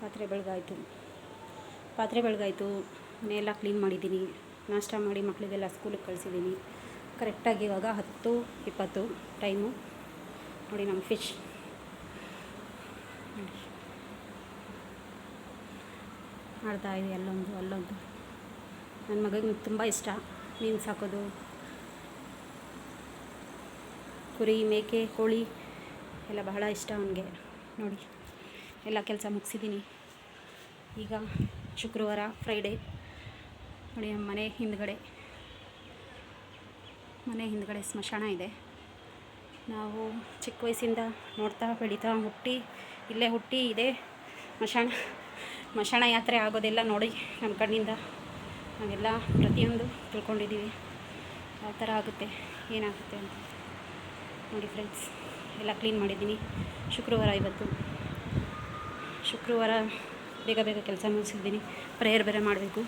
ಪಾತ್ರೆ ಬೆಳಗಾಯಿತು, ಮನೆಯೆಲ್ಲ ಕ್ಲೀನ್ ಮಾಡಿದ್ದೀನಿ. ನಾಷ್ಟ ಮಾಡಿ ಮಕ್ಕಳಿಗೆಲ್ಲ ಸ್ಕೂಲಿಗೆ ಕಳಿಸಿದ್ದೀನಿ. ಕರೆಕ್ಟಾಗಿ ಇವಾಗ 10:20 ಟೈಮು. ನೋಡಿ ನಮ್ಮ ಫಿಶ್ ನೋಡಿ ಮಾಡ್ತಾ ಇದೆ, ಅಲ್ಲೊಂದು. ನನ್ನ ಮಗನಿಗೆ ತುಂಬ ಇಷ್ಟ ಮೀನು ಸಾಕೋದು. ಕುರಿ, ಮೇಕೆ, ಕೋಳಿ ಎಲ್ಲ ಬಹಳ ಇಷ್ಟ ಅವನಿಗೆ. ನೋಡಿ ಎಲ್ಲ ಕೆಲಸ ಮುಗಿಸಿದ್ದೀನಿ. ಈಗ ಶುಕ್ರವಾರ, ಫ್ರೈಡೇ. ನೋಡಿ ನಮ್ಮ ಮನೆ ಹಿಂದ್ಗಡೆ ಸ್ಮಶಾನ ಇದೆ. ನಾವು ಚಿಕ್ಕ ವಯಸ್ಸಿಂದ ನೋಡ್ತಾ ಬೆಳೀತಾ ಇಲ್ಲೇ ಹುಟ್ಟಿ ಇದೇ ಸ್ಮಶಾನ ಯಾತ್ರೆ ಆಗೋದೆಲ್ಲ ನೋಡಿ ನಮ್ಮ ಕಣ್ಣಿಂದ ನಾವೆಲ್ಲ ಪ್ರತಿಯೊಂದು ತಿಳ್ಕೊಂಡಿದ್ದೀವಿ. ಯಾವ ಥರ ಆಗುತ್ತೆ, ಏನಾಗುತ್ತೆ ಅಂತ. ನೋಡಿ ಫ್ರೆಂಡ್ಸ್, ಎಲ್ಲ ಕ್ಲೀನ್ ಮಾಡಿದ್ದೀನಿ. ಶುಕ್ರವಾರ ಬೇಗ ಕೆಲಸ ಮುಗಿಸಿದ್ದೀನಿ. ಪ್ರೇಯರ್ ಬೇರೆ ಮಾಡಬೇಕು.